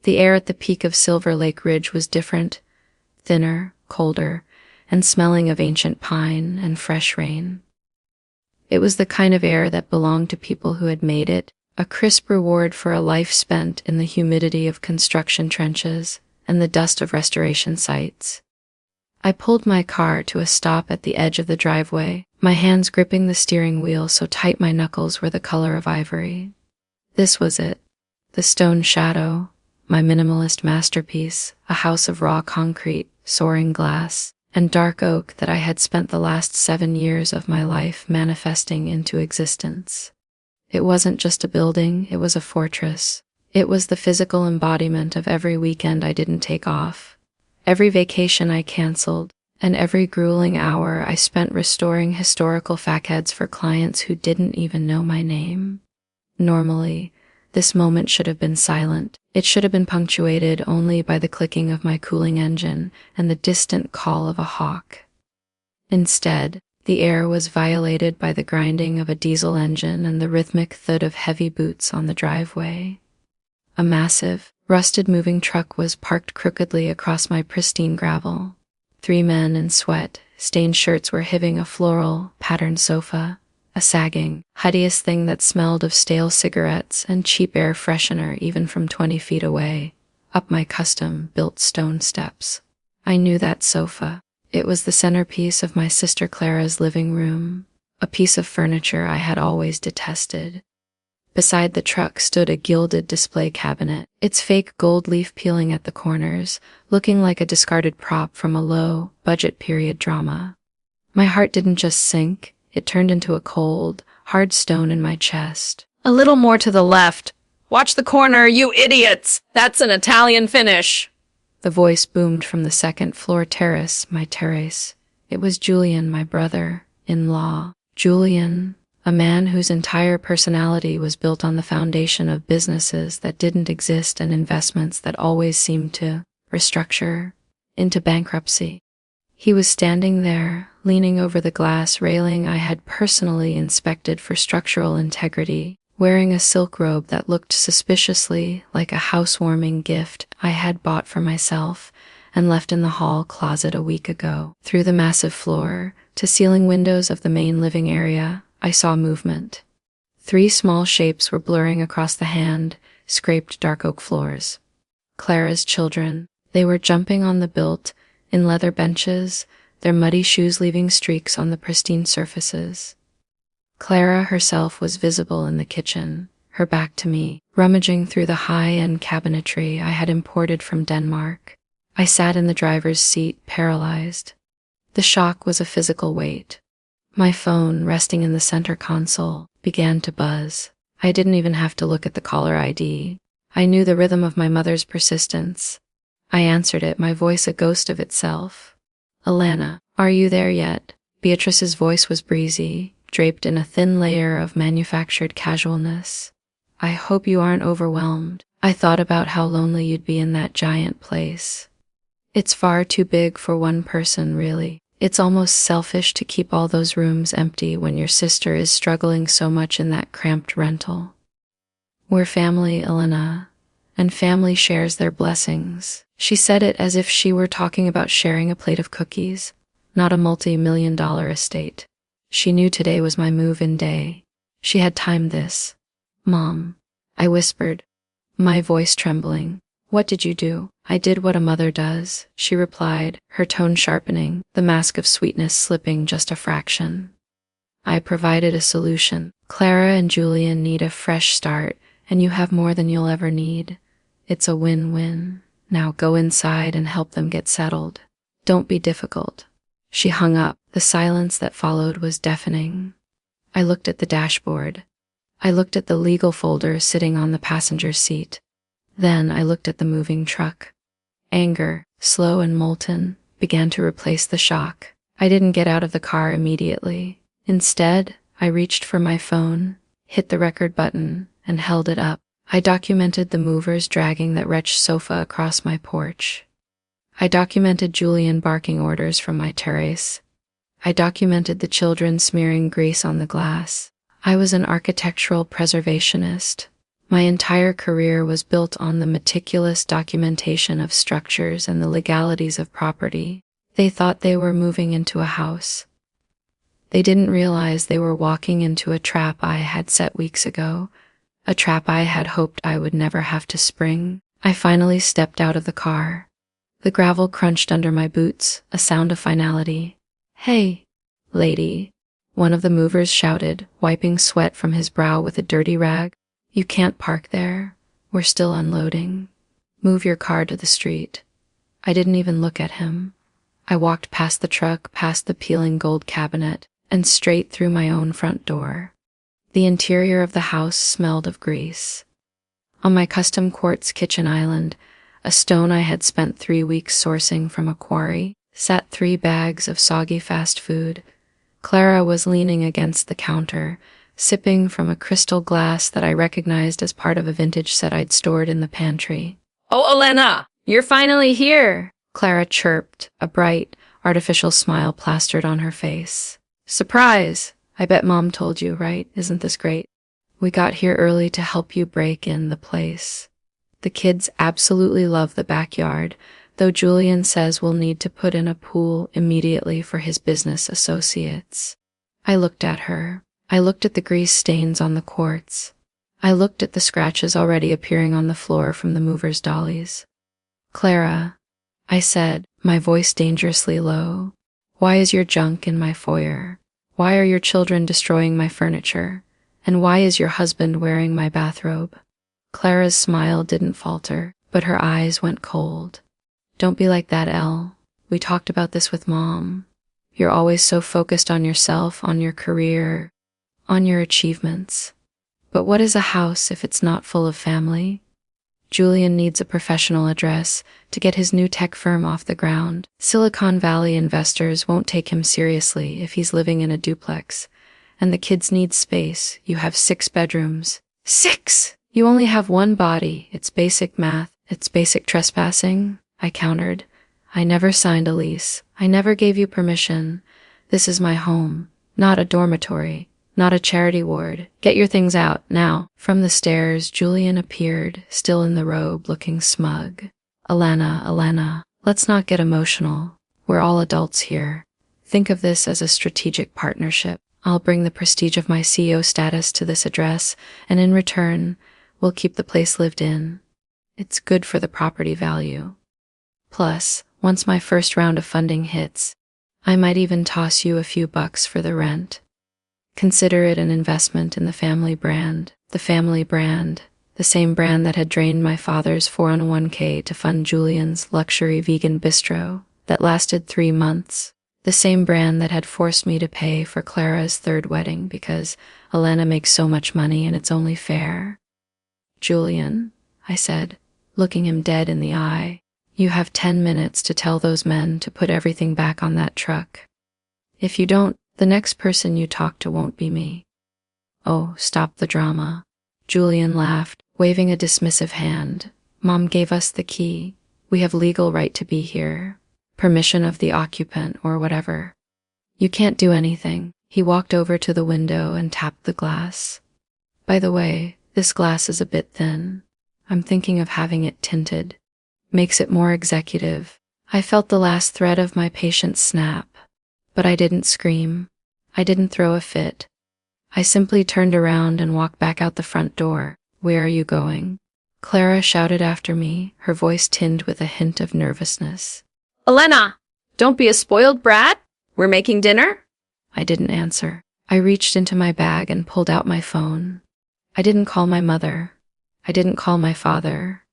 The air at the peak of Silver Lake Ridge was different, thinner, colder, and smelling of ancient pine and fresh rain. It was the kind of air that belonged to people who had made it, a crisp reward for a life spent in the humidity of construction trenches and the dust of restoration sites. I pulled my car to a stop at the edge of the driveway, my hands gripping the steering wheel so tight my knuckles were the color of ivory. This was it, the stone shadow, my minimalist masterpiece, a house of raw concrete, soaring glass, and dark oak that I had spent the last 7 years of my life manifesting into existence. It wasn't just a building, it was a fortress. It was the physical embodiment of every weekend I didn't take off, every vacation I canceled, and every grueling hour I spent restoring historical facades for clients who didn't even know my name. Normally, this moment should have been silent. It should have been punctuated only by the clicking of my cooling engine and the distant call of a hawk. Instead, the air was violated by the grinding of a diesel engine and the rhythmic thud of heavy boots on the driveway. A massive, rusted moving truck was parked crookedly across my pristine gravel. 3 men in sweat, stained shirts were hiving a floral, patterned sofa, a sagging, hideous thing that smelled of stale cigarettes and cheap air freshener even from 20 feet away, up my custom-built stone steps. I knew that sofa. It was the centerpiece of my sister Clara's living room, a piece of furniture I had always detested. Beside the truck stood a gilded display cabinet, its fake gold leaf peeling at the corners, looking like a discarded prop from a low-budget period drama. My heart didn't just sink, it turned into a cold, hard stone in my chest. "A little more to the left. Watch the corner, you idiots! That's an Italian finish!" The voice boomed from the second-floor terrace, my terrace. It was Julian, my brother-in-law. Julian, a man whose entire personality was built on the foundation of businesses that didn't exist and investments that always seemed to restructure into bankruptcy. He was standing there, leaning over the glass railing I had personally inspected for structural integrity, wearing a silk robe that looked suspiciously like a housewarming gift I had bought for myself and left in the hall closet a week ago. Through the massive floor to ceiling windows of the main living area, I saw movement. 3 small shapes were blurring across the hand-scraped dark oak floors. Clara's children. They were jumping on the built, in leather benches, their muddy shoes leaving streaks on the pristine surfaces. Clara herself was visible in the kitchen, her back to me, rummaging through the high-end cabinetry I had imported from Denmark. I sat in the driver's seat, paralyzed. The shock was a physical weight. My phone, resting in the center console, began to buzz. I didn't even have to look at the caller ID. I knew the rhythm of my mother's persistence. I answered it, my voice a ghost of itself. "Alana, are you there yet?" Beatrice's voice was breezy, draped in a thin layer of manufactured casualness. "I hope you aren't overwhelmed. I thought about how lonely you'd be in that giant place. It's far too big for one person, really. It's almost selfish to keep all those rooms empty when your sister is struggling so much in that cramped rental. We're family, Elena, and family shares their blessings." She said it as if she were talking about sharing a plate of cookies, not a multi-million-dollar estate. She knew today was my move-in day. She had timed this. "Mom," I whispered, my voice trembling. "What did you do?" "I did what a mother does," she replied, her tone sharpening, the mask of sweetness slipping just a fraction. "I provided a solution. Clara and Julian need a fresh start, and you have more than you'll ever need. It's a win-win. Now go inside and help them get settled. Don't be difficult." She hung up. The silence that followed was deafening. I looked at the dashboard. I looked at the legal folder sitting on the passenger seat. Then I looked at the moving truck. Anger, slow and molten, began to replace the shock. I didn't get out of the car immediately. Instead, I reached for my phone, hit the record button, and held it up. I documented the movers dragging that wretched sofa across my porch. I documented Julian barking orders from my terrace. I documented the children smearing grease on the glass. I was an architectural preservationist. My entire career was built on the meticulous documentation of structures and the legalities of property. They thought they were moving into a house. They didn't realize they were walking into a trap I had set weeks ago, a trap I had hoped I would never have to spring. I finally stepped out of the car. The gravel crunched under my boots, a sound of finality. "Hey, lady," one of the movers shouted, wiping sweat from his brow with a dirty rag. "You can't park there. We're still unloading. Move your car to the street." I didn't even look at him. I walked past the truck, past the peeling gold cabinet, and straight through my own front door. The interior of the house smelled of grease. On my custom quartz kitchen island, a stone I had spent 3 weeks sourcing from a quarry, sat 3 bags of soggy fast food. Clara was leaning against the counter, sipping from a crystal glass that I recognized as part of a vintage set I'd stored in the pantry. Oh, Elena, you're finally here. Clara chirped, a bright, artificial smile plastered on her face. "Surprise! I bet Mom told you, right? Isn't this great? We got here early to help you break in the place. The kids absolutely love the backyard, though Julian says we'll need to put in a pool immediately for his business associates." I looked at her. I looked at the grease stains on the quartz. I looked at the scratches already appearing on the floor from the movers' dollies. "Clara," I said, my voice dangerously low, "why is your junk in my foyer? Why are your children destroying my furniture? And why is your husband wearing my bathrobe?" Clara's smile didn't falter, but her eyes went cold. "Don't be like that, Elle. We talked about this with Mom. You're always so focused on yourself, on your career, on your achievements. But what is a house if it's not full of family? Julian needs a professional address to get his new tech firm off the ground. Silicon Valley investors won't take him seriously if he's living in a duplex. And the kids need space. You have 6 bedrooms. 6! You only have 1 body. It's basic math. It's basic trespassing," I countered. "I never signed a lease. I never gave you permission. This is my home, not a dormitory. Not a charity ward. Get your things out, now." From the stairs, Julian appeared, still in the robe, looking smug. Elena, let's not get emotional. We're all adults here. Think of this as a strategic partnership. I'll bring the prestige of my CEO status to this address, and in return, we'll keep the place lived in. It's good for the property value. Plus, once my first round of funding hits, I might even toss you a few bucks for the rent. Consider it an investment in the family brand. The family brand, the same brand that had drained my father's 401k to fund Julian's luxury vegan bistro that lasted 3 months. The same brand that had forced me to pay for Clara's 3rd wedding because Elena makes so much money and it's only fair. "Julian," I said, looking him dead in the eye, "you have 10 minutes to tell those men to put everything back on that truck. If you don't, the next person you talk to won't be me." "Oh, stop the drama." Julian laughed, waving a dismissive hand. "Mom gave us the key. We have legal right to be here. Permission of the occupant or whatever. You can't do anything." He walked over to the window and tapped the glass. "By the way, this glass is a bit thin. I'm thinking of having it tinted. Makes it more executive." I felt the last thread of my patience snap. But I didn't scream. I didn't throw a fit. I simply turned around and walked back out the front door. "Where are you going?" Clara shouted after me, her voice tinged with a hint of nervousness. Elena, don't be a spoiled brat. We're making dinner. I didn't answer. I reached into my bag and pulled out my phone. I didn't call my mother. I didn't call my father.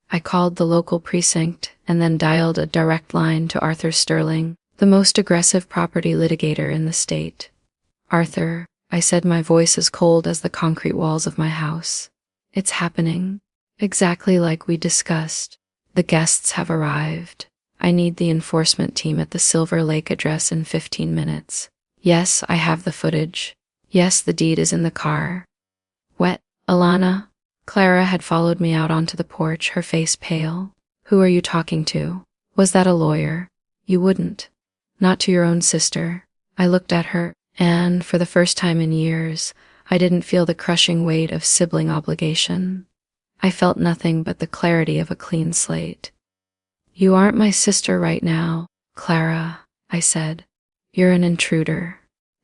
I called the local precinct and then dialed a direct line to Arthur Sterling, the most aggressive property litigator in the state. "Arthur," I said, my voice as cold as the concrete walls of my house. "It's happening. Exactly like we discussed. The guests have arrived. I need the enforcement team at the Silver Lake address in 15 minutes. Yes, I have the footage. Yes, the deed is in the car." "What, Alana?" Clara had followed me out onto the porch, her face pale. "Who are you talking to? Was that a lawyer? You wouldn't. Not to your own sister." I looked at her, and for the first time in years, I didn't feel the crushing weight of sibling obligation. I felt nothing but the clarity of a clean slate. "You aren't my sister right now, Clara," I said. "You're an intruder,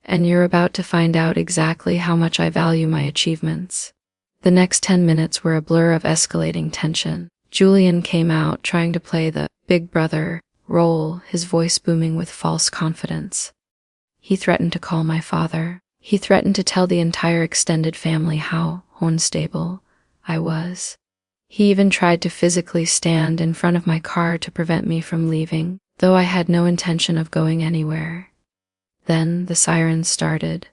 and you're about to find out exactly how much I value my achievements." The next 10 minutes were a blur of escalating tension. Julian came out trying to play the big brother role, his voice booming with false confidence. He threatened to call my father. He threatened to tell the entire extended family how unstable I was. He even tried to physically stand in front of my car to prevent me from leaving, though I had no intention of going anywhere. Then the sirens started.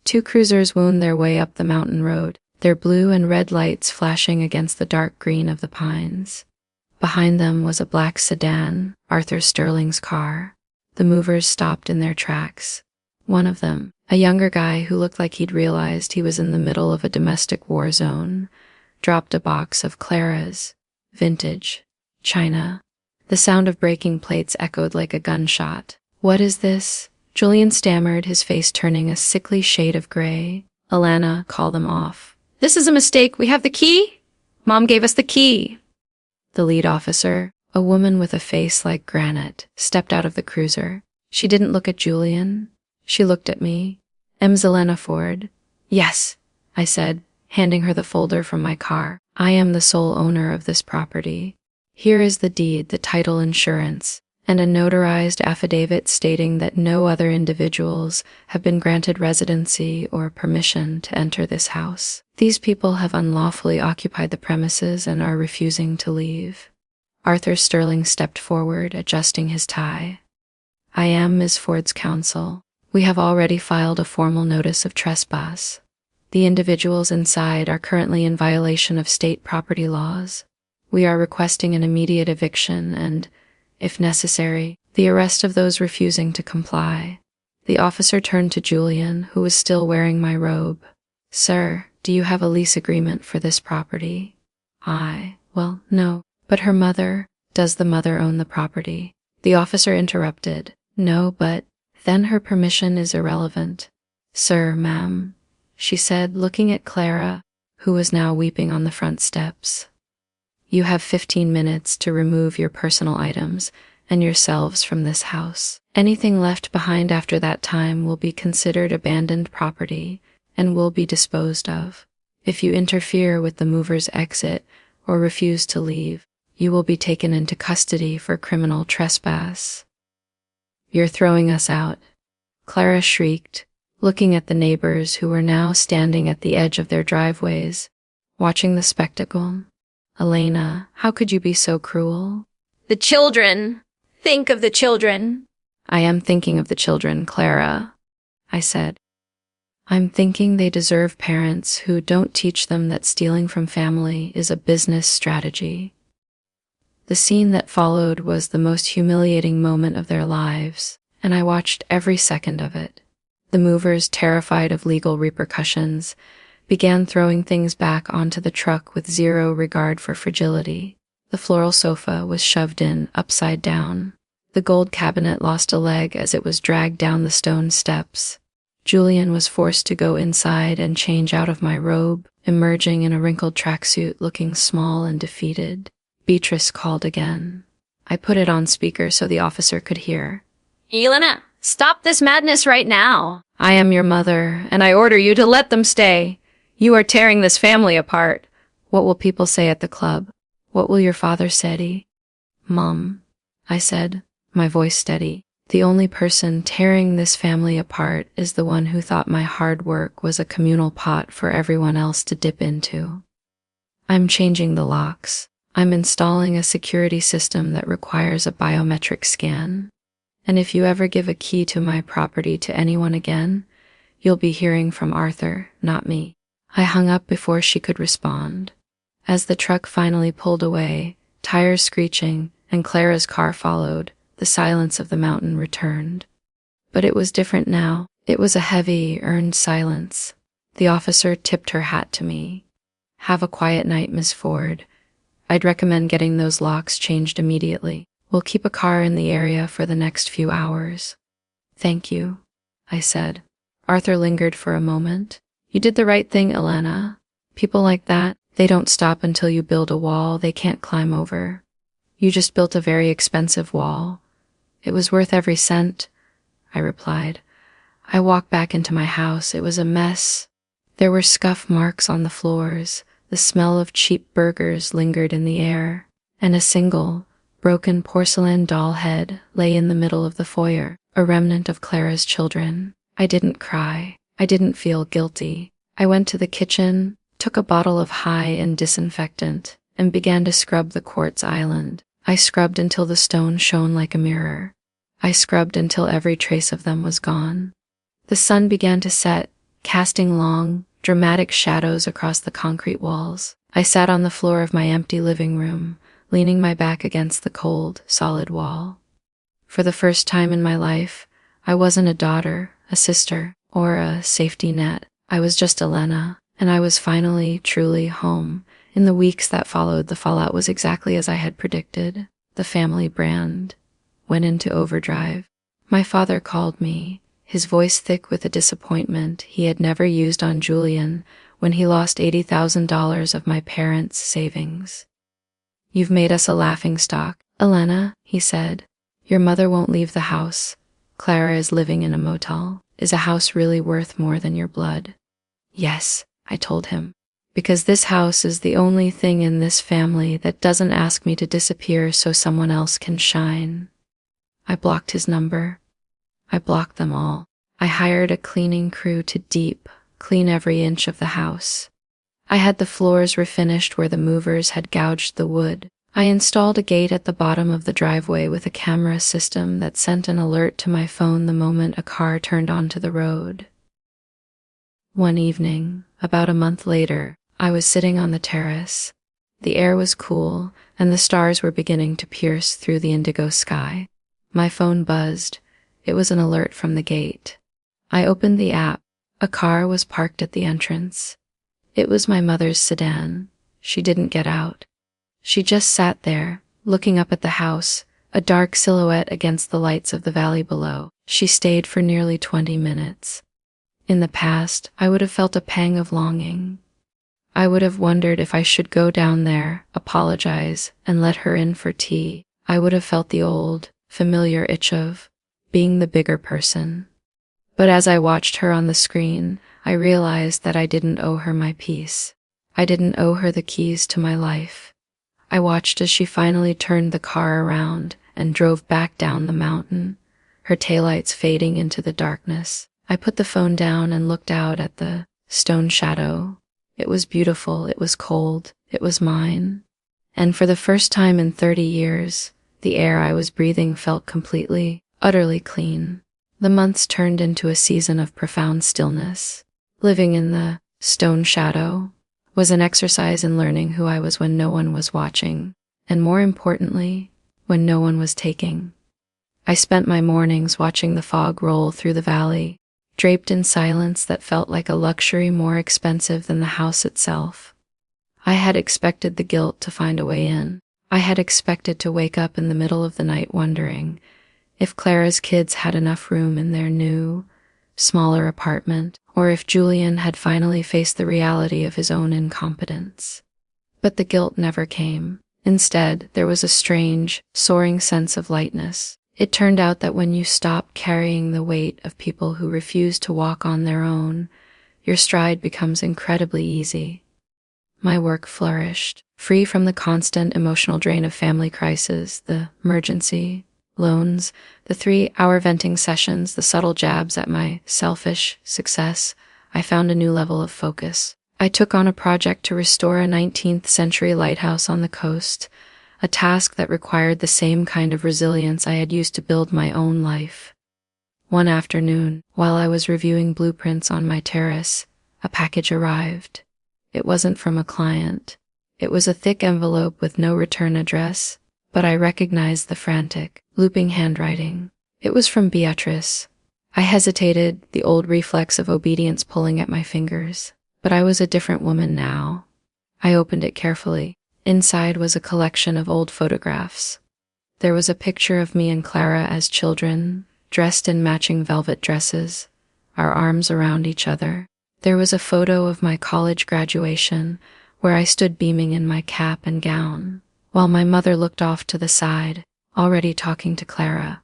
2 cruisers wound their way up the mountain road, their blue and red lights flashing against the dark green of the pines. Behind them was a black sedan, Arthur Sterling's car. The movers stopped in their tracks. One of them, a younger guy who looked like he'd realized he was in the middle of a domestic war zone, dropped a box of Clara's vintage china. The sound of breaking plates echoed like a gunshot. "What is this?" Julian stammered, his face turning a sickly shade of gray. "Alana, call them off." This is a mistake. We have the key? Mom gave us the key. The lead officer, a woman with a face like granite, stepped out of the cruiser. She didn't look at Julian. She looked at me. "Elena Ford." "Yes," I said, handing her the folder from my car. "I am the sole owner of this property. Here is the deed, the title insurance, and a notarized affidavit stating that no other individuals have been granted residency or permission to enter this house. These people have unlawfully occupied the premises and are refusing to leave." Arthur Sterling stepped forward, adjusting his tie. "I am Ms. Ford's counsel. We have already filed a formal notice of trespass. The individuals inside are currently in violation of state property laws. We are requesting an immediate eviction and, if necessary, the arrest of those refusing to comply." The officer turned to Julian, who was still wearing my robe. "Sir, do you have a lease agreement for this property?" Well, no. But her mother, does the mother own the property?" The officer interrupted. "No, but then her permission is irrelevant." "Sir, ma'am," she said, looking at Clara, who was now weeping on the front steps. "You have 15 minutes to remove your personal items and yourselves from this house. Anything left behind after that time will be considered abandoned property and will be disposed of. If you interfere with the mover's exit or refuse to leave, you will be taken into custody for criminal trespass." "You're throwing us out," Clara shrieked, looking at the neighbors who were now standing at the edge of their driveways, watching the spectacle. "Elena, how could you be so cruel?" The children. Think of the children. "I am thinking of the children, Clara," I said. "I'm thinking they deserve parents who don't teach them that stealing from family is a business strategy." The scene that followed was the most humiliating moment of their lives, and I watched every second of it. The movers, terrified of legal repercussions, began throwing things back onto the truck with zero regard for fragility. The floral sofa was shoved in upside down. The gold cabinet lost a leg as it was dragged down the stone steps. Julian was forced to go inside and change out of my robe, emerging in a wrinkled tracksuit looking small and defeated. Beatrice called again. I put it on speaker so the officer could hear. "Elena, stop this madness right now." "I am your mother, And I order you to let them stay. You are tearing this family apart. what will people say at the club? What will your father say?" "Mom," I said, my voice steady. "The only person tearing this family apart is the one who thought my hard work was a communal pot for everyone else to dip into. I'm changing the locks. I'm installing a security system that requires a biometric scan. And if you ever give a key to my property to anyone again, you'll be hearing from Arthur, not me." I hung up before she could respond. As the truck finally pulled away, tires screeching, and Clara's car followed, the silence of the mountain returned. But it was different now. It was a heavy, earned silence. The officer tipped her hat to me. "Have a quiet night, Miss Ford. I'd recommend getting those locks changed immediately. We'll keep a car in the area for the next few hours." "Thank you," I said. Arthur lingered for a moment. "You did the right thing, Elena. People like that, They don't stop until you build a wall they can't climb over. You just built a very expensive wall. It was worth every cent, I replied. I walked back into my house. It was a mess. There were scuff marks on the floors. The smell of cheap burgers lingered in the air, and a single, broken porcelain doll head lay in the middle of the foyer, a remnant of Clara's children. I didn't cry. I didn't feel guilty. I went to the kitchen, took a bottle of high-end disinfectant, and began to scrub the quartz island. I scrubbed until the stone shone like a mirror. I scrubbed until every trace of them was gone. The sun began to set, casting long, dramatic shadows across the concrete walls. I sat on the floor of my empty living room, leaning my back against the cold, solid wall. For the first time in my life, I wasn't a daughter, a sister, or a safety net. I was just Elena, and I was finally, truly home. In the weeks that followed, the fallout was exactly as I had predicted. The family brand went into overdrive. My father called me, his voice thick with a disappointment he had never used on Julian when he lost $80,000 of my parents' savings. "You've made us a laughingstock, Elena," he said. "Your mother won't leave the house. Clara is living in a motel. Is a house really worth more than your blood?" "Yes," I told him, "because this house is the only thing in this family that doesn't ask me to disappear so someone else can shine." I blocked his number. I blocked them all. I hired a cleaning crew to deep clean every inch of the house. I had the floors refinished where the movers had gouged the wood. I installed a gate at the bottom of the driveway with a camera system that sent an alert to my phone the moment a car turned onto the road. One evening, about a month later, I was sitting on the terrace. The air was cool, and the stars were beginning to pierce through the indigo sky. My phone buzzed. It was an alert from the gate. I opened the app. A car was parked at the entrance. It was my mother's sedan. She didn't get out. She just sat there, looking up at the house, a dark silhouette against the lights of the valley below. She stayed for nearly 20 minutes. In the past, I would have felt a pang of longing. I would have wondered if I should go down there, apologize, and let her in for tea. I would have felt the old, familiar itch of being the bigger person. But as I watched her on the screen, I realized that I didn't owe her my peace. I didn't owe her the keys to my life. I watched as she finally turned the car around and drove back down the mountain, her taillights fading into the darkness. I put the phone down and looked out at the stone shadow. It was beautiful, it was cold, it was mine. And for the first time in 30 years, the air I was breathing felt completely, utterly clean. The months turned into a season of profound stillness. Living in the stone shadow was an exercise in learning who I was when no one was watching, and more importantly, when no one was taking. I spent my mornings watching the fog roll through the valley, draped in silence that felt like a luxury more expensive than the house itself. I had expected the guilt to find a way in. I had expected to wake up in the middle of the night wondering if Clara's kids had enough room in their new, smaller apartment, or if Julian had finally faced the reality of his own incompetence. But the guilt never came. Instead, there was a strange, soaring sense of lightness. It turned out that when you stop carrying the weight of people who refuse to walk on their own, your stride becomes incredibly easy. My work flourished, free from the constant emotional drain of family crisis, the emergency, loans, the 3-hour venting sessions, the subtle jabs at my selfish success. I found a new level of focus. I took on a project to restore a 19th century lighthouse on the coast, a task that required the same kind of resilience I had used to build my own life. One afternoon, while I was reviewing blueprints on my terrace, a package arrived. It wasn't from a client. It was a thick envelope with no return address, but I recognized the frantic, looping handwriting. It was from Beatrice. I hesitated, the old reflex of obedience pulling at my fingers. But I was a different woman now. I opened it carefully. Inside was a collection of old photographs. There was a picture of me and Clara as children, dressed in matching velvet dresses, our arms around each other. There was a photo of my college graduation, where I stood beaming in my cap and gown, while my mother looked off to the side, already talking to Clara.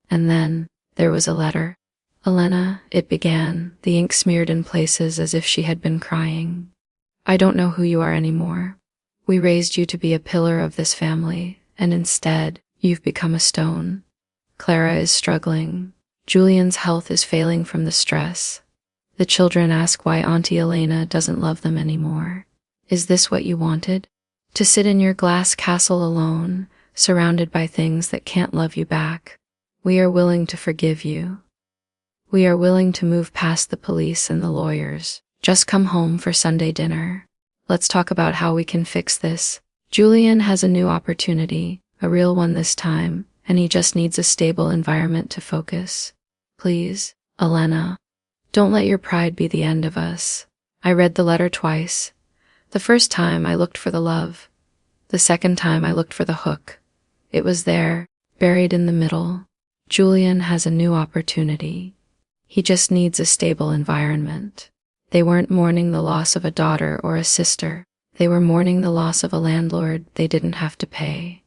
And then there was a letter. "Elena," it began, the ink smeared in places as if she had been crying. "I don't know who you are anymore. We raised you to be a pillar of this family, and instead, you've become a stone. Clara is struggling. Julian's health is failing from the stress. The children ask why Auntie Elena doesn't love them anymore. Is this what you wanted? To sit in your glass castle alone, surrounded by things that can't love you back? We are willing to forgive you. We are willing to move past the police and the lawyers. Just come home for Sunday dinner. Let's talk about how we can fix this. Julian has a new opportunity, a real one this time, and he just needs a stable environment to focus. Please, Elena, don't let your pride be the end of us." I read the letter twice. The first time I looked for the love. The second time I looked for the hook. It was there, buried in the middle. Julian has a new opportunity. He just needs a stable environment. They weren't mourning the loss of a daughter or a sister. They were mourning the loss of a landlord they didn't have to pay.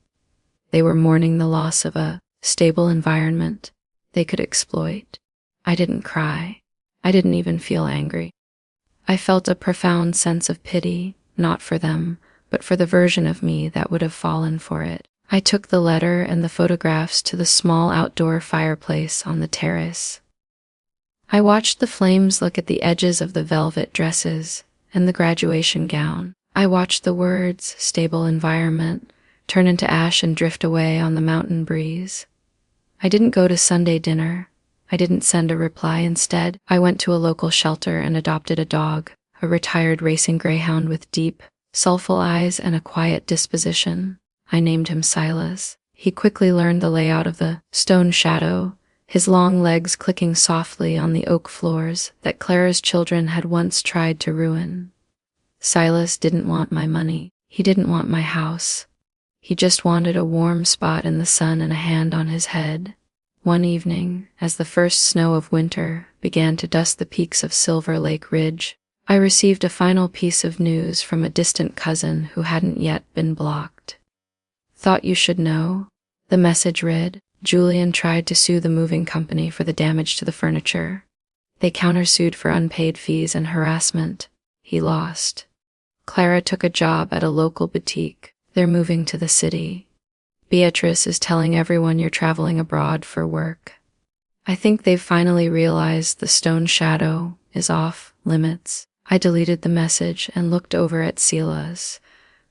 They were mourning the loss of a stable environment they could exploit. I didn't cry. I didn't even feel angry. I felt a profound sense of pity, not for them, but for the version of me that would have fallen for it. I took the letter and the photographs to the small outdoor fireplace on the terrace. I watched the flames look at the edges of the velvet dresses and the graduation gown. I watched the words, stable environment, turn into ash and drift away on the mountain breeze. I didn't go to Sunday dinner. I didn't send a reply. Instead, I went to a local shelter and adopted a dog, a retired racing greyhound with deep, soulful eyes and a quiet disposition. I named him Silas. He quickly learned the layout of the stone shadow, his long legs clicking softly on the oak floors that Clara's children had once tried to ruin. Silas didn't want my money. He didn't want my house. He just wanted a warm spot in the sun and a hand on his head. One evening, as the first snow of winter began to dust the peaks of Silver Lake Ridge, I received a final piece of news from a distant cousin who hadn't yet been blocked. "Thought you should know," the message read. Julian tried to sue the moving company for the damage to the furniture. They countersued for unpaid fees and harassment. He lost. Clara took a job at a local boutique. They're moving to the city. Beatrice is telling everyone you're traveling abroad for work. I think they've finally realized the stone shadow is off limits. I deleted the message and looked over at Silas,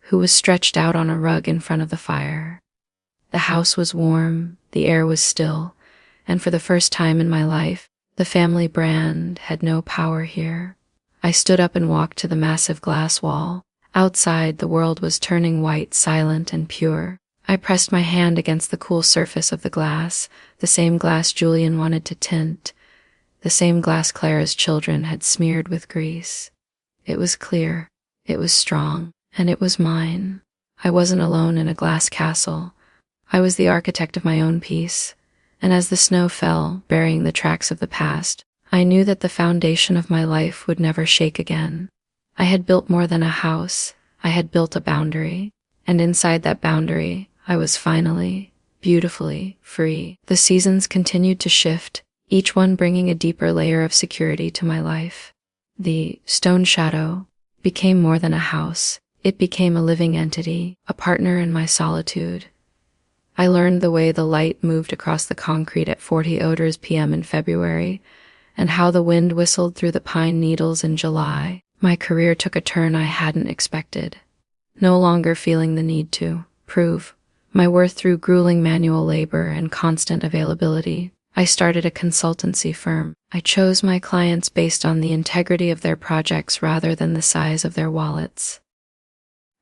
who was stretched out on a rug in front of the fire. The house was warm, the air was still, and for the first time in my life, the family brand had no power here. I stood up and walked to the massive glass wall. Outside, the world was turning white, silent, and pure. I pressed my hand against the cool surface of the glass, the same glass Julian wanted to tint, the same glass Clara's children had smeared with grease. It was clear, it was strong, and it was mine. I wasn't alone in a glass castle. I was the architect of my own peace, and as the snow fell, burying the tracks of the past, I knew that the foundation of my life would never shake again. I had built more than a house. I had built a boundary, and inside that boundary, I was finally, beautifully free. The seasons continued to shift, each one bringing a deeper layer of security to my life. The stone shadow became more than a house. It became a living entity, a partner in my solitude. I learned the way the light moved across the concrete at 40 odors p.m. in February, and how the wind whistled through the pine needles in July. My career took a turn I hadn't expected. No longer feeling the need to prove my worth through grueling manual labor and constant availability, I started a consultancy firm. I chose my clients based on the integrity of their projects rather than the size of their wallets.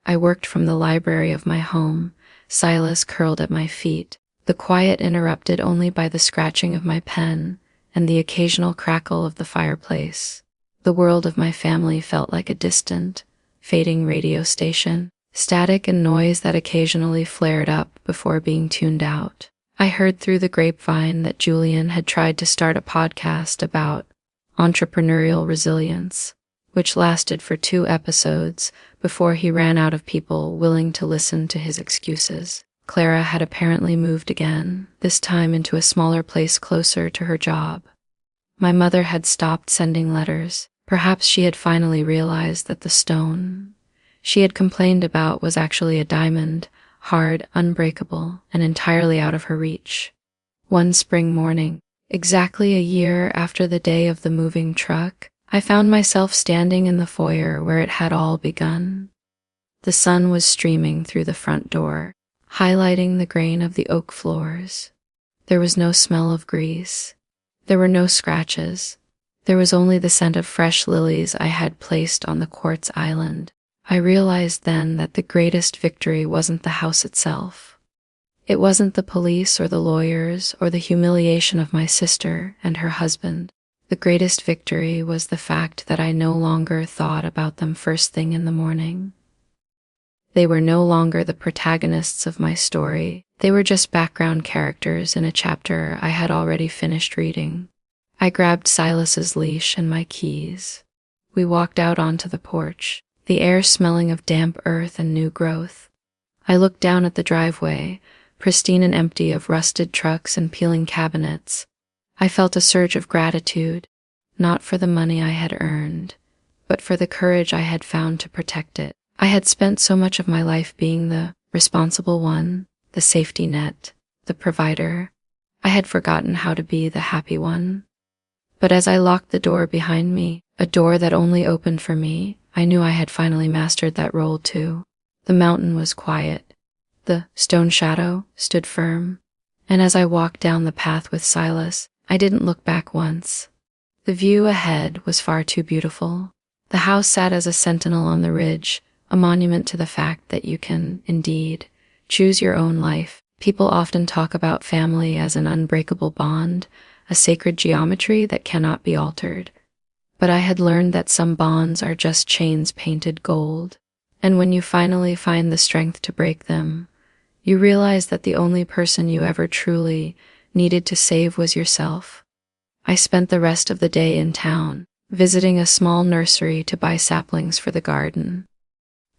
I worked from the library of my home, Silas curled at my feet, the quiet interrupted only by the scratching of my pen and the occasional crackle of the fireplace. The world of my family felt like a distant, fading radio station, static and noise that occasionally flared up before being tuned out. I heard through the grapevine that Julian had tried to start a podcast about entrepreneurial resilience, which lasted for 2 episodes before he ran out of people willing to listen to his excuses. Clara had apparently moved again, this time into a smaller place closer to her job. My mother had stopped sending letters. Perhaps she had finally realized that the stone she had complained about was actually a diamond, hard, unbreakable, and entirely out of her reach. One spring morning, exactly a year after the day of the moving truck, I found myself standing in the foyer where it had all begun. The sun was streaming through the front door, highlighting the grain of the oak floors. There was no smell of grease. There were no scratches. There was only the scent of fresh lilies I had placed on the quartz island. I realized then that the greatest victory wasn't the house itself. It wasn't the police or the lawyers or the humiliation of my sister and her husband. The greatest victory was the fact that I no longer thought about them first thing in the morning. They were no longer the protagonists of my story. They were just background characters in a chapter I had already finished reading. I grabbed Silas's leash and my keys. We walked out onto the porch, the air smelling of damp earth and new growth. I looked down at the driveway, pristine and empty of rusted trucks and peeling cabinets. I felt a surge of gratitude, not for the money I had earned, but for the courage I had found to protect it. I had spent so much of my life being the responsible one, the safety net, the provider. I had forgotten how to be the happy one. But as I locked the door behind me, a door that only opened for me, I knew I had finally mastered that role too. The mountain was quiet. The stone shadow stood firm. And as I walked down the path with Silas, I didn't look back once. The view ahead was far too beautiful. The house sat as a sentinel on the ridge, a monument to the fact that you can, indeed, choose your own life. People often talk about family as an unbreakable bond, a sacred geometry that cannot be altered. But I had learned that some bonds are just chains painted gold, and when you finally find the strength to break them, you realize that the only person you ever truly needed to save was yourself. I spent the rest of the day in town, visiting a small nursery to buy saplings for the garden.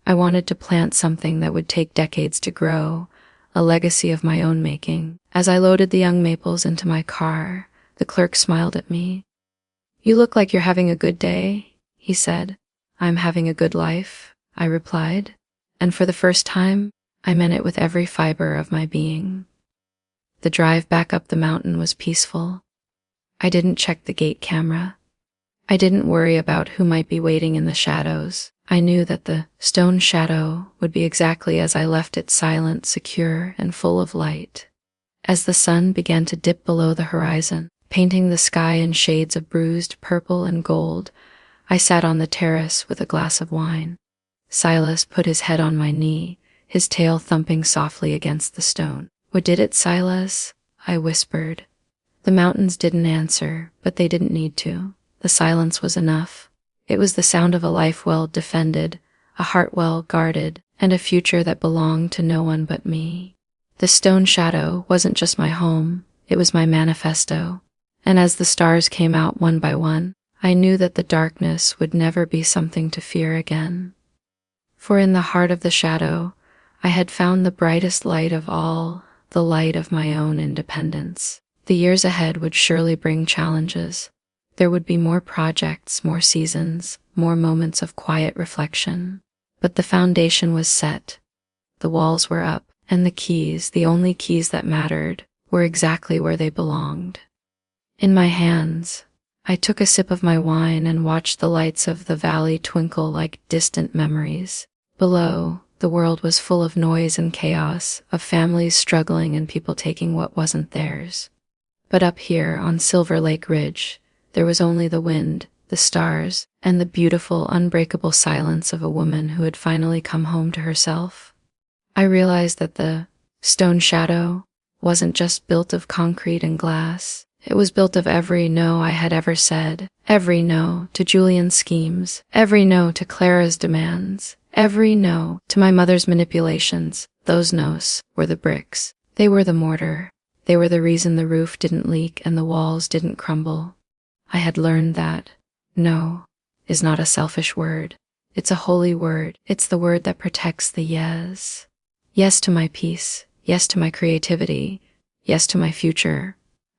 I wanted to plant something that would take decades to grow, a legacy of my own making. As I loaded the young maples into my car, the clerk smiled at me. "You look like you're having a good day," he said. "I'm having a good life," I replied, and for the first time, I meant it with every fiber of my being. The drive back up the mountain was peaceful. I didn't check the gate camera. I didn't worry about who might be waiting in the shadows. I knew that the stone shadow would be exactly as I left it, silent, secure, and full of light. As the sun began to dip below the horizon, painting the sky in shades of bruised purple and gold, I sat on the terrace with a glass of wine. Silas put his head on my knee, his tail thumping softly against the stone. "What did it, Silas?" I whispered. The mountains didn't answer, but they didn't need to. The silence was enough. It was the sound of a life well defended, a heart well guarded, and a future that belonged to no one but me. The stone shadow wasn't just my home, it was my manifesto. And as the stars came out one by one, I knew that the darkness would never be something to fear again. For in the heart of the shadow, I had found the brightest light of all, the light of my own independence. The years ahead would surely bring challenges. There would be more projects, more seasons, more moments of quiet reflection. But the foundation was set. The walls were up, and the keys, the only keys that mattered, were exactly where they belonged. In my hands, I took a sip of my wine and watched the lights of the valley twinkle like distant memories. Below, the world was full of noise and chaos, of families struggling and people taking what wasn't theirs. But up here on Silver Lake Ridge, there was only the wind, the stars, and the beautiful, unbreakable silence of a woman who had finally come home to herself. I realized that the stone shadow wasn't just built of concrete and glass. It was built of every no I had ever said, every no to Julian's schemes, every no to Clara's demands, every no to my mother's manipulations. Those no's were the bricks. They were the mortar. They were the reason the roof didn't leak and the walls didn't crumble. I had learned that, no, is not a selfish word. It's a holy word. It's the word that protects the yes. Yes to my peace. Yes to my creativity. Yes to my future.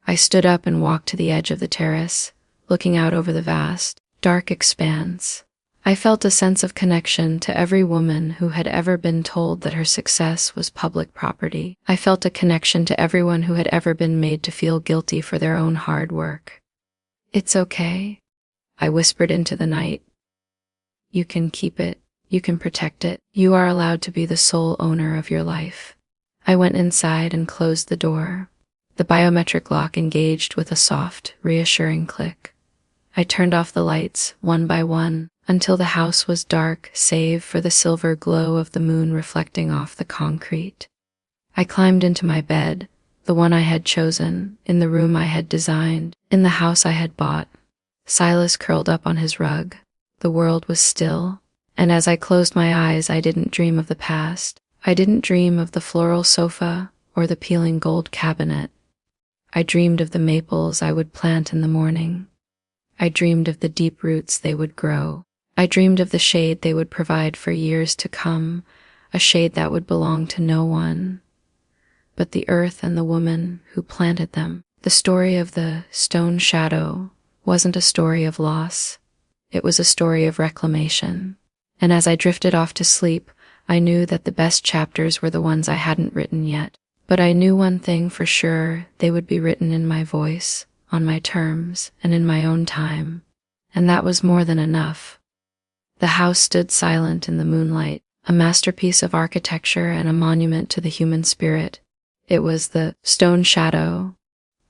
I stood up and walked to the edge of the terrace, looking out over the vast, dark expanse. I felt a sense of connection to every woman who had ever been told that her success was public property. I felt a connection to everyone who had ever been made to feel guilty for their own hard work. "It's okay," I whispered into the night. "You can keep it. You can protect it. You are allowed to be the sole owner of your life." I went inside and closed the door. The biometric lock engaged with a soft, reassuring click. I turned off the lights, one by one, until the house was dark save for the silver glow of the moon reflecting off the concrete. I climbed into my bed, the one I had chosen, in the room I had designed, in the house I had bought. Silas curled up on his rug. The world was still, and as I closed my eyes, I didn't dream of the past. I didn't dream of the floral sofa or the peeling gold cabinet. I dreamed of the maples I would plant in the morning. I dreamed of the deep roots they would grow. I dreamed of the shade they would provide for years to come, a shade that would belong to no one but the earth and the woman who planted them. The story of the stone shadow wasn't a story of loss. It was a story of reclamation. And as I drifted off to sleep, I knew that the best chapters were the ones I hadn't written yet. But I knew one thing for sure: they would be written in my voice, on my terms, and in my own time. And that was more than enough. The house stood silent in the moonlight, a masterpiece of architecture and a monument to the human spirit. It was the stone shadow,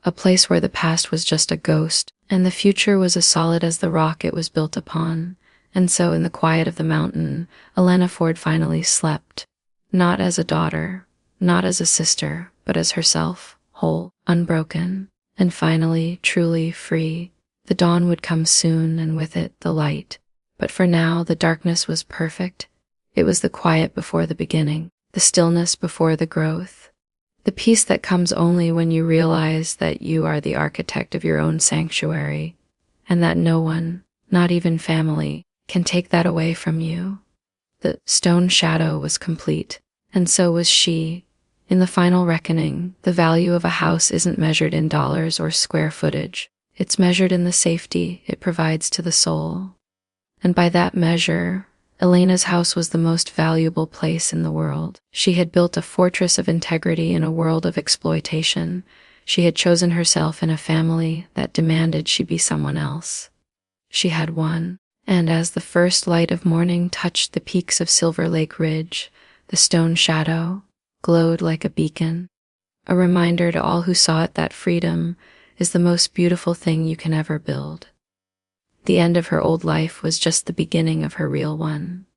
a place where the past was just a ghost, and the future was as solid as the rock it was built upon. And so, in the quiet of the mountain, Elena Ford finally slept. Not as a daughter, not as a sister, but as herself, whole, unbroken, and finally, truly free. The dawn would come soon, and with it, the light. But for now, the darkness was perfect. It was the quiet before the beginning, the stillness before the growth, the peace that comes only when you realize that you are the architect of your own sanctuary, and that no one, not even family, can take that away from you. The stone shadow was complete, and so was she. In the final reckoning, the value of a house isn't measured in dollars or square footage. It's measured in the safety it provides to the soul. And by that measure, Elena's house was the most valuable place in the world. She had built a fortress of integrity in a world of exploitation. She had chosen herself in a family that demanded she be someone else. She had won. And as the first light of morning touched the peaks of Silver Lake Ridge, the stone shadow glowed like a beacon, a reminder to all who saw it that freedom is the most beautiful thing you can ever build. The end of her old life was just the beginning of her real one.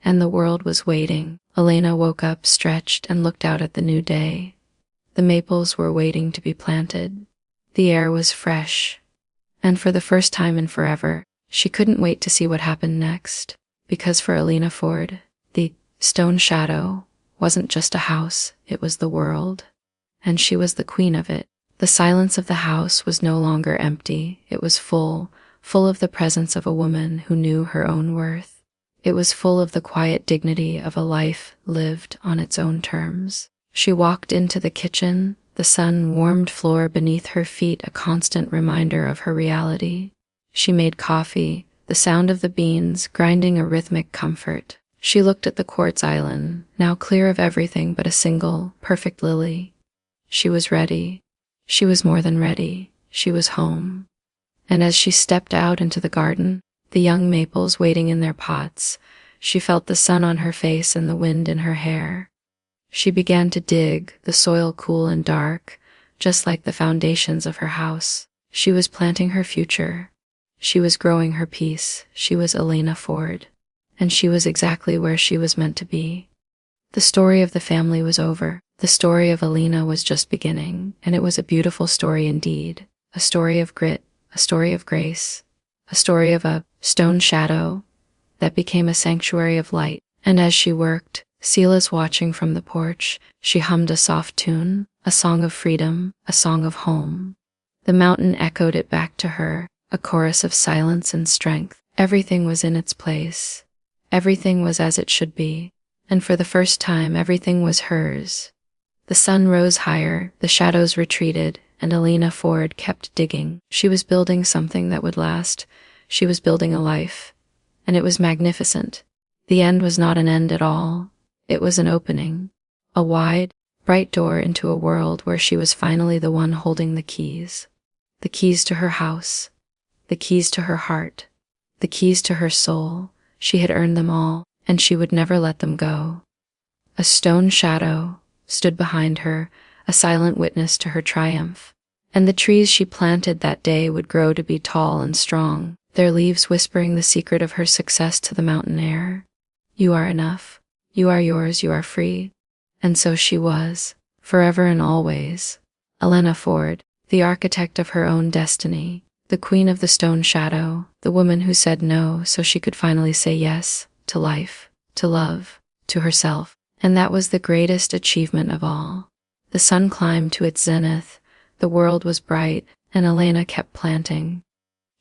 And the world was waiting. Elena woke up, stretched, and looked out at the new day. The maples were waiting to be planted. The air was fresh. And for the first time in forever, she couldn't wait to see what happened next. Because for Elena Ford, the stone shadow wasn't just a house, it was the world. And she was the queen of it. The silence of the house was no longer empty. It was full of the presence of a woman who knew her own worth. It was full of the quiet dignity of a life lived on its own terms. She walked into the kitchen, the sun-warmed floor beneath her feet a constant reminder of her reality. She made coffee, the sound of the beans grinding a rhythmic comfort. She looked at the quartz island, now clear of everything but a single, perfect lily. She was ready. She was more than ready. She was home. And as she stepped out into the garden, the young maples waiting in their pots, she felt the sun on her face and the wind in her hair. She began to dig, the soil cool and dark, just like the foundations of her house. She was planting her future. She was growing her peace. She was Elena Ford. And she was exactly where she was meant to be. The story of the family was over. The story of Elena was just beginning, and it was a beautiful story indeed. A story of grit, a story of grace, a story of a stone shadow that became a sanctuary of light. And as she worked, Silas watching from the porch, she hummed a soft tune, a song of freedom, a song of home. The mountain echoed it back to her, a chorus of silence and strength. Everything was in its place. Everything was as it should be. And for the first time, everything was hers. The sun rose higher, the shadows retreated, and Elena Ford kept digging. She was building something that would last. She was building a life. And it was magnificent. The end was not an end at all. It was an opening. A wide, bright door into a world where she was finally the one holding the keys. The keys to her house. The keys to her heart. The keys to her soul. She had earned them all, and she would never let them go. A stone shadow stood behind her, a silent witness to her triumph. And the trees she planted that day would grow to be tall and strong, their leaves whispering the secret of her success to the mountain air. You are enough. You are yours. You are free. And so she was, forever and always. Elena Ford, the architect of her own destiny, the queen of the stone shadow, the woman who said no so she could finally say yes to life, to love, to herself. And that was the greatest achievement of all. The sun climbed to its zenith, the world was bright, and Elena kept planting.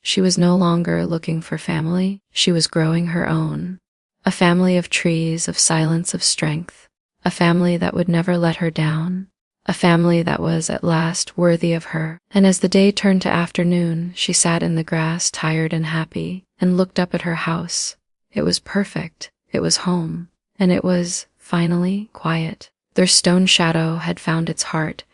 She was no longer looking for family, she was growing her own. A family of trees, of silence, of strength. A family that would never let her down. A family that was at last worthy of her. And as the day turned to afternoon, she sat in the grass, tired and happy, and looked up at her house. It was perfect. It was home. And it was, finally, quiet. Their stone shadow had found its heart,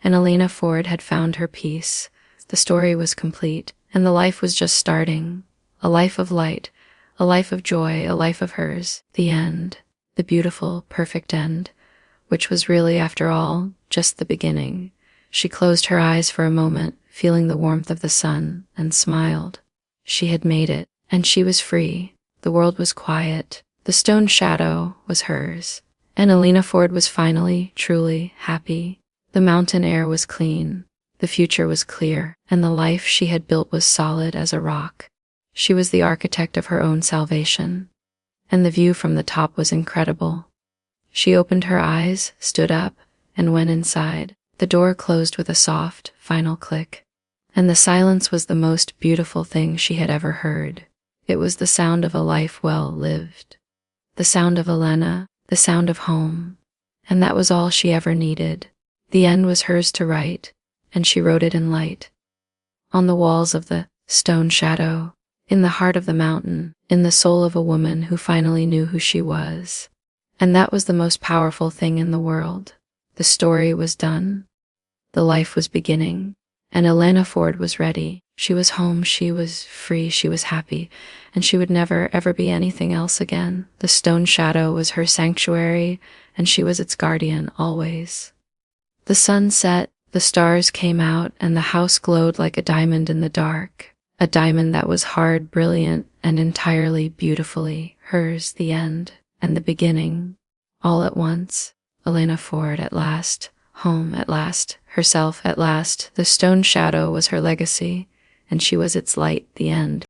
and Elena Ford had found her peace. The story was complete, and the life was just starting. A life of light, a life of joy, a life of hers. The end. The beautiful, perfect end, which was really, after all, just the beginning. She closed her eyes for a moment, feeling the warmth of the sun, and smiled. She had made it, and she was free. The world was quiet. The stone shadow was hers. And Elena Ford was finally, truly happy. The mountain air was clean. The future was clear, and the life she had built was solid as a rock. She was the architect of her own salvation. And the view from the top was incredible. She opened her eyes, stood up, and went inside. The door closed with a soft, final click. And the silence was the most beautiful thing she had ever heard. It was the sound of a life well lived. The sound of Elena, the sound of home. And that was all she ever needed. The end was hers to write, and she wrote it in light. On the walls of the stone shadow, in the heart of the mountain, in the soul of a woman who finally knew who she was. And that was the most powerful thing in the world. The story was done. The life was beginning. And Elena Ford was ready. She was home, she was free, she was happy, and she would never, ever be anything else again. The stone shadow was her sanctuary, and she was its guardian always. The sun set, the stars came out, and the house glowed like a diamond in the dark. A diamond that was hard, brilliant, and entirely beautifully hers, the end and the beginning. All at once, Elena Ford at last, home at last, herself at last. The stone shadow was her legacy, and she was its light, the end.